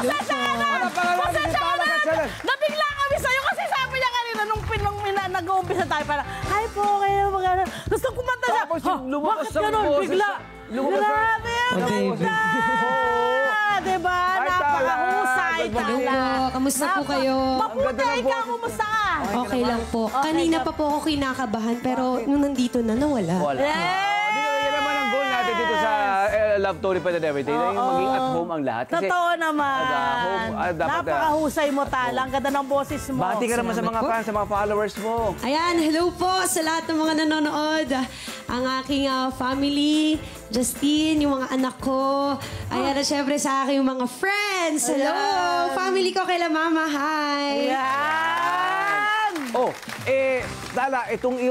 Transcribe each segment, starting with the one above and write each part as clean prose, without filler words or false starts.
Pasensya ka na! Pasensya ka na! Nabigla kami sa'yo kasi sabi niya kanina nung nag-uumpisa tayo parang, hi po, kayo mag-ano. Tapos nung kumanta siya, bakit ganun? Bigla. Grabe ang ganda! Diba? Napakahusay talaga. Kamusta po kayo? Mabuti, ikaw, kumusta ka? Okay lang po. Kanina pa po ako kinakabahan pero nung nandito na, nawala. Yan naman ang goal natin dito sa Love Story pa and everything. Yung maging at home ang lahat. Totoo naman. Napakahusay mo talang. Ganda ng boses mo. Bati ka naman sa mga fans, sa mga followers mo. Ayan, hello po sa lahat ng mga nanonood. Ang aking family, Justine, yung mga anak ko. Ayan, at syempre sa aking mga friends. Hello! Family ko kaila mama, hi! Yan! Oh, Lala, itong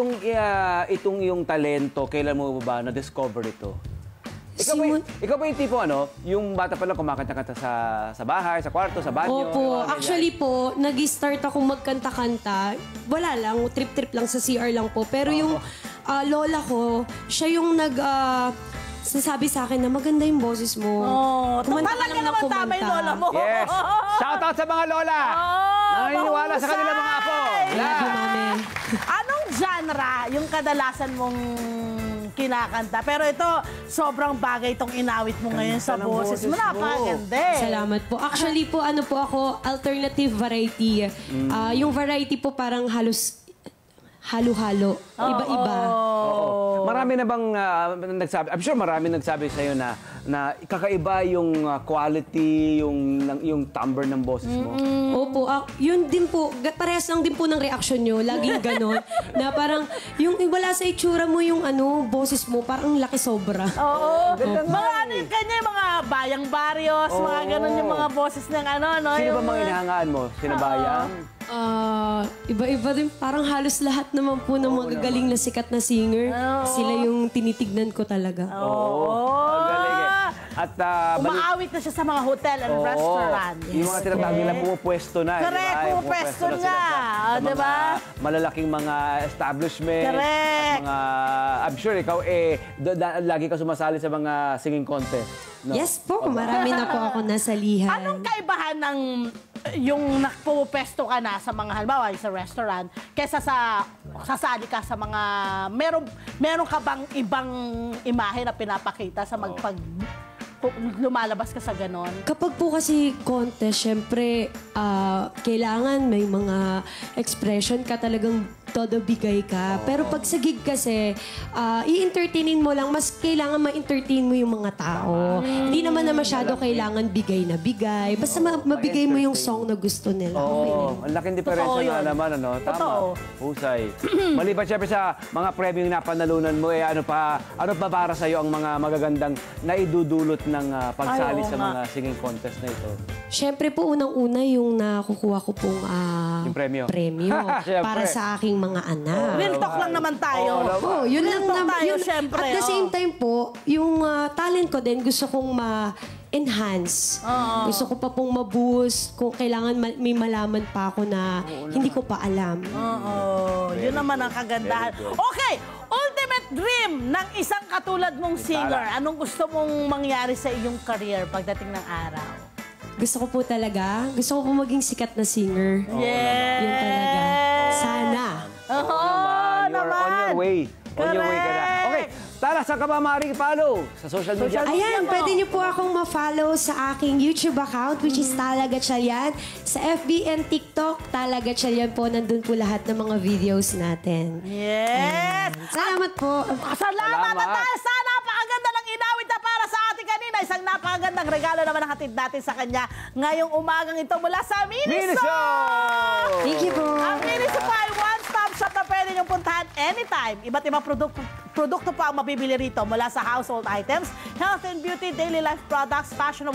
yung talento, kailan mo ba na-discover ito? Ikaw ba yung tipo yung bata pa lang kumakanta-kanta sa bahay, sa kwarto, sa banyo? Opo, actually po, nag-start ako magkanta-kanta. Wala lang, trip-trip lang sa CR lang po. Pero yung lola ko, siya yung sinasabi sa akin na maganda yung boses mo. Talaga naman tama yung lola mo. Yes! Shoutout sa mga lola! Naniniwala sa kanila mga apo. Love you, mami. Anong genre yung kadalasan mong kinakanta? Pero ito, sobrang bagay itong inawit mo ngayon sa boses mo. Napakaganda eh. Salamat po. Actually po, ako, alternative variety. Yung variety po parang halos halo-halo. Iba-iba. Marami na bang nagsabi, I'm sure marami nagsabi sa'yo na kakaiba yung quality, yung timbre ng boses mo. Opo, yun din po, parehas lang din po ng reaction nyo, laging ganon. Na parang, yung wala sa itsura mo yung boses mo, parang laki sobra. Oo. Mga yung kanya, yung mga bayang baryos, mga ganon yung mga boses ng Sino ba mga inahangaan mo? Sino bayang? Iba-iba din. Parang halos lahat naman po ng mga gagaling na sikat na singer. Sila yung tinitignan ko talaga. Galing eh. At umaawit na siya sa mga hotel and restaurant. Yung mga tinatawag nila pumupwesto na. Correct, pumupwesto nga. Diba? Malalaking mga establishment. Correct. I'm sure ikaw lagi ka sumasali sa mga singing contest. No? Yes po, marami na po ako nasalihan. Anong kaibahan ng yung nakpupesto ka na sa mga halimbawa sa restaurant kaysa sa sasali ka sa mga meron ka bang ibang imahe na pinapakita sa lumalabas ka sa ganon? Kapag po kasi contest, syempre, kailangan may mga expression ka talagang todo bigay ka. Pero pag sa gig kasi, i-entertainin mo lang, mas kailangan ma-entertain mo yung mga tao. Hindi naman na masyado kailangan bigay na bigay. Basta mabigay mo yung song na gusto nila. Ang laking diferensya na naman, Tama. Husay. Maliban syempre sa mga premyo na napanalunan mo, ano pa para sa'yo ang mga magagandang naidudulot ng pagsali sa mga singing contest na ito? Syempre po, unang-una yung nakukuha ko pong yung premyo. Para sa aking mga anak. Real talk lang naman tayo. Yun lang naman. Syempre. At the same time po, yung talent ko din, gusto kong enhance. Gusto ko pa pong ma-boost kung kailangan may malaman pa ako na hindi ko pa alam. Yun naman ang kagandahan. Okay, ultimate dream ng isang katulad mong singer. Anong gusto mong mangyari sa iyong career pagdating ng araw? Gusto ko po talaga, gusto ko po maging sikat na singer. Yes! Yun talaga. Sana. You're on your way. On your way ka na. Okay, Tara, saan ka ba maaaring follow? Sa social media? Ayan, pwede niyo po akong ma-follow sa aking YouTube account, which is Tala Gatchalian. Sa FB and TikTok, Tala Gatchalian po. Nandun po lahat ng mga videos natin. Yes! Salamat po. Salamat! At sa napakaganda ng inawit na para sa atin kanina. Isang napakagandang regalo naman ang hatid natin sa kanya ngayong umagang ito mula sa Miniso! Thank you po. Ang Miniso po ay one-stop shop na pwede niyong puntahan anytime. Iba't ibang produkto pa ang mabibili rito mula sa household items, health and beauty, daily life products, fashion